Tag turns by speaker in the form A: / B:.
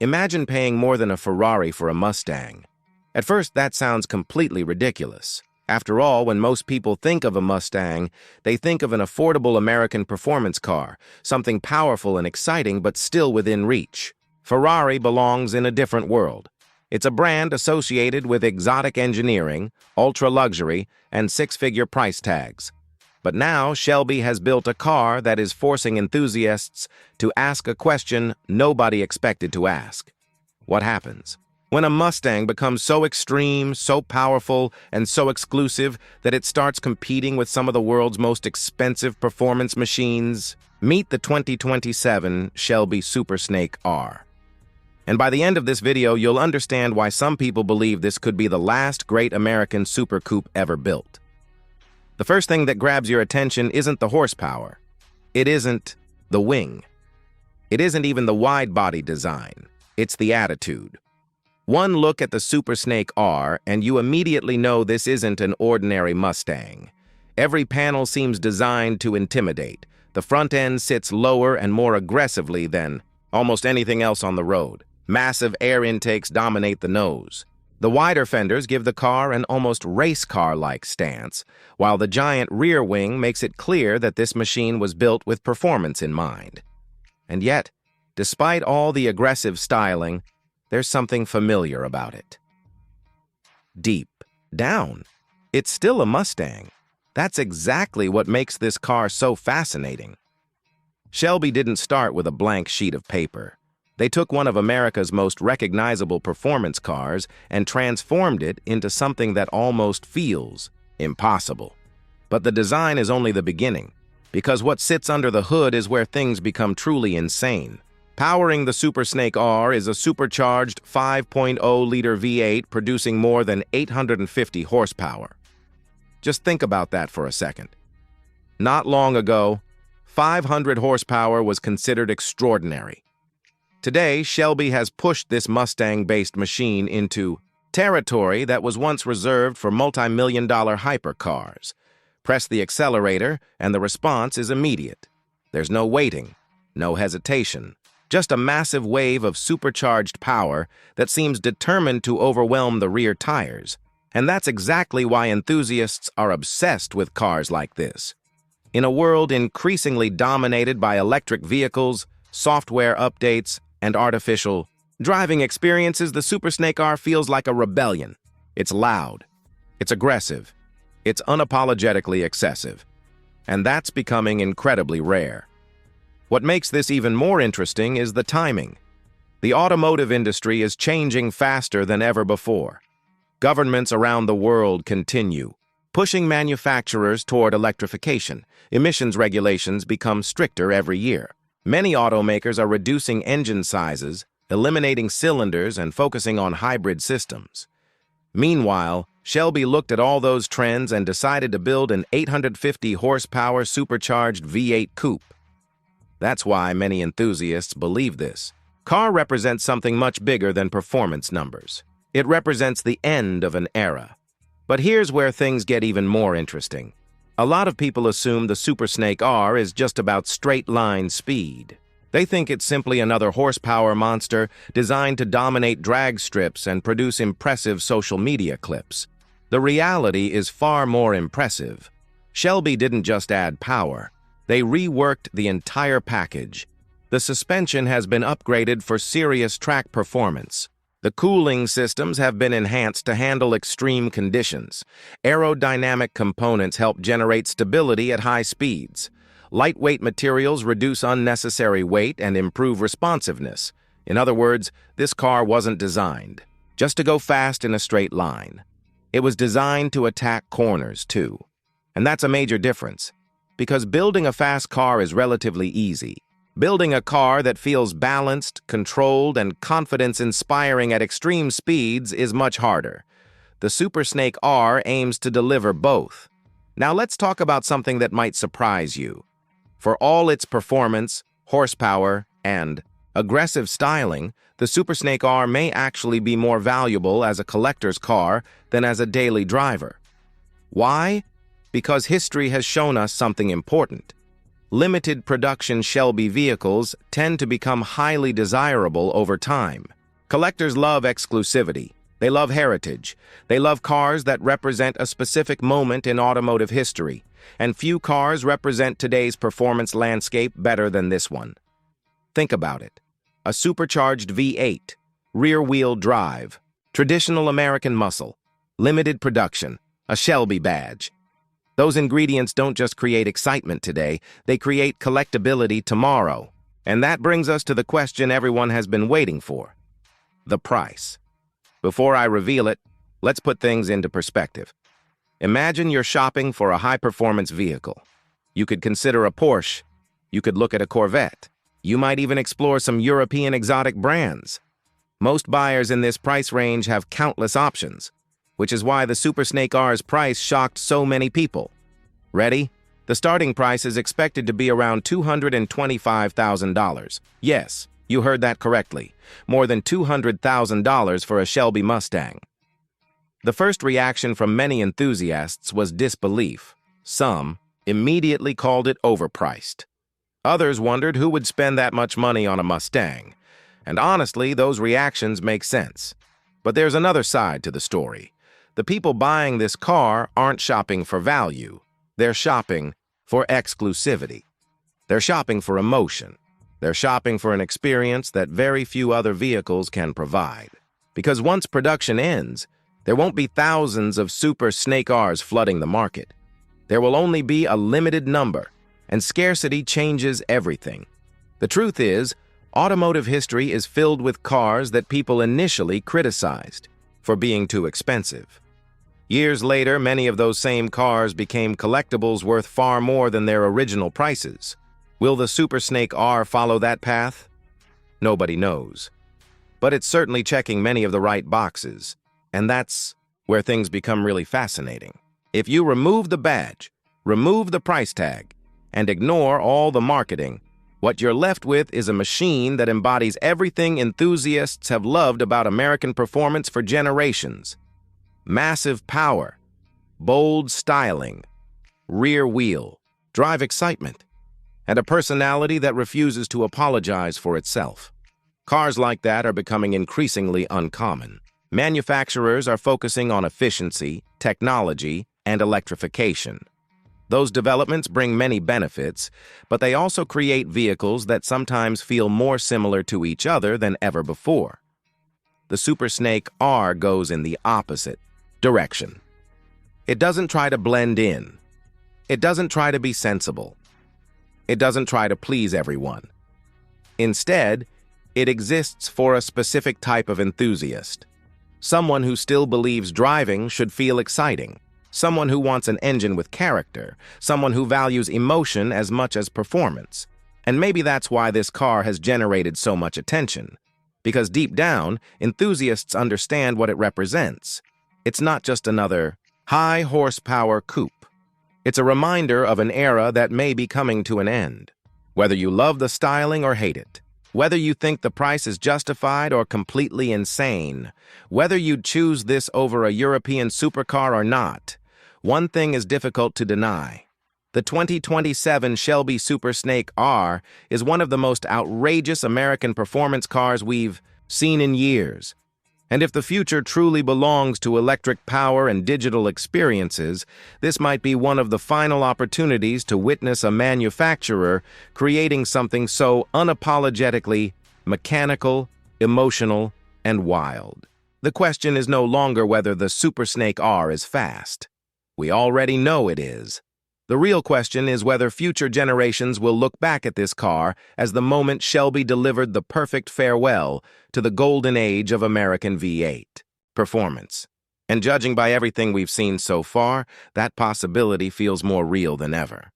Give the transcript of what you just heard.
A: Imagine paying more than a Ferrari for a Mustang. At first, that sounds completely ridiculous. After all, when most people think of a Mustang, they think of an affordable American performance car, something powerful and exciting but still within reach. Ferrari belongs in a different world. It's a brand associated with exotic engineering, ultra-luxury, and six-figure price tags. But now, Shelby has built a car that is forcing enthusiasts to ask a question nobody expected to ask. What happens when a Mustang becomes so extreme, so powerful, and so exclusive that it starts competing with some of the world's most expensive performance machines? Meet the 2027 Shelby Super Snake R. And by the end of this video, you'll understand why some people believe this could be the last great American super coupe ever built. The first thing that grabs your attention isn't the horsepower. It isn't the wing. It isn't even the wide-body design. It's the attitude. One look at the Super Snake R, and you immediately know this isn't an ordinary Mustang. Every panel seems designed to intimidate. The front end sits lower and more aggressively than almost anything else on the road. Massive air intakes dominate the nose. The wider fenders give the car an almost race car-like stance, while the giant rear wing makes it clear that this machine was built with performance in mind. And yet, despite all the aggressive styling, there's something familiar about it. Deep down, it's still a Mustang. That's exactly what makes this car so fascinating. Shelby didn't start with a blank sheet of paper. They took one of America's most recognizable performance cars and transformed it into something that almost feels impossible. But the design is only the beginning, because what sits under the hood is where things become truly insane. Powering the Super Snake R is a supercharged 5.0-liter V8 producing more than 850 horsepower. Just think about that for a second. Not long ago, 500 horsepower was considered extraordinary. Today, Shelby has pushed this Mustang-based machine into territory that was once reserved for multi-million-dollar hypercars. Press the accelerator, and the response is immediate. There's no waiting, no hesitation. Just a massive wave of supercharged power that seems determined to overwhelm the rear tires. And that's exactly why enthusiasts are obsessed with cars like this. In a world increasingly dominated by electric vehicles, software updates, and artificial driving experiences, the Super Snake R feels like a rebellion. It's loud, it's aggressive, it's unapologetically excessive. And that's becoming incredibly rare. What makes this even more interesting is the timing. The automotive industry is changing faster than ever before. Governments around the world continue pushing manufacturers toward electrification. Emissions regulations become stricter every year. Many automakers are reducing engine sizes, eliminating cylinders, and focusing on hybrid systems. Meanwhile, Shelby looked at all those trends and decided to build an 850 horsepower supercharged V8 coupe. That's why many enthusiasts believe this. Car represents something much bigger than performance numbers. It represents the end of an era. But here's where things get even more interesting. A lot of people assume the Super Snake R is just about straight-line speed. They think it's simply another horsepower monster designed to dominate drag strips and produce impressive social media clips. The reality is far more impressive. Shelby didn't just add power. They reworked the entire package. The suspension has been upgraded for serious track performance. The cooling systems have been enhanced to handle extreme conditions. Aerodynamic components help generate stability at high speeds. Lightweight materials reduce unnecessary weight and improve responsiveness. In other words, this car wasn't designed just to go fast in a straight line. It was designed to attack corners, too. And that's a major difference. Because building a fast car is relatively easy. Building a car that feels balanced, controlled, and confidence-inspiring at extreme speeds is much harder. The Super Snake R aims to deliver both. Now let's talk about something that might surprise you. For all its performance, horsepower, and aggressive styling, the Super Snake R may actually be more valuable as a collector's car than as a daily driver. Why? Because history has shown us something important. limited production Shelby vehicles tend to become highly desirable over time. Collectors love exclusivity. They love heritage. They love cars that represent a specific moment in automotive history, and few cars represent today's performance landscape better than this one. Think about it. A supercharged V8, rear-wheel drive, traditional American muscle, limited production, a Shelby badge. Those ingredients don't just create excitement today, they create collectability tomorrow. And that brings us to the question everyone has been waiting for: the price. Before I reveal it, let's put things into perspective. Imagine you're shopping for a high-performance vehicle. You could consider a Porsche. You could look at a Corvette. You might even explore some European exotic brands. Most buyers in this price range have countless options, which is why the Super Snake R's price shocked so many people. Ready? The starting price is expected to be around $225,000. Yes, you heard that correctly. More than $200,000 for a Shelby Mustang. The first reaction from many enthusiasts was disbelief. Some immediately called it overpriced. Others wondered who would spend that much money on a Mustang. And honestly, those reactions make sense. But there's another side to the story. The people buying this car aren't shopping for value. They're shopping for exclusivity. They're shopping for emotion. They're shopping for an experience that very few other vehicles can provide. Because once production ends, there won't be thousands of Super Snake R's flooding the market. There will only be a limited number, and scarcity changes everything. The truth is, automotive history is filled with cars that people initially criticized for being too expensive. Years later, many of those same cars became collectibles worth far more than their original prices. Will the Super Snake R follow that path? Nobody knows. But it's certainly checking many of the right boxes, and that's where things become really fascinating. If you remove the badge, remove the price tag, and ignore all the marketing, what you're left with is a machine that embodies everything enthusiasts have loved about American performance for generations. Massive power, bold styling, rear wheel, drive excitement, and a personality that refuses to apologize for itself. Cars like that are becoming increasingly uncommon. Manufacturers are focusing on efficiency, technology, and electrification. Those developments bring many benefits, but they also create vehicles that sometimes feel more similar to each other than ever before. The Super Snake R goes in the opposite direction. It doesn't try to blend in. It doesn't try to be sensible. It doesn't try to please everyone. Instead, it exists for a specific type of enthusiast. Someone who still believes driving should feel exciting. Someone who wants an engine with character, someone who values emotion as much as performance. And maybe that's why this car has generated so much attention. Because deep down, enthusiasts understand what it represents. It's not just another high-horsepower coupe. It's a reminder of an era that may be coming to an end. Whether you love the styling or hate it, whether you think the price is justified or completely insane, whether you'd choose this over a European supercar or not, one thing is difficult to deny. The 2027 Shelby Super Snake R is one of the most outrageous American performance cars we've seen in years. And if the future truly belongs to electric power and digital experiences, this might be one of the final opportunities to witness a manufacturer creating something so unapologetically mechanical, emotional, and wild. The question is no longer whether the Super Snake R is fast. We already know it is. The real question is whether future generations will look back at this car as the moment Shelby delivered the perfect farewell to the golden age of American V8 performance. And judging by everything we've seen so far, that possibility feels more real than ever.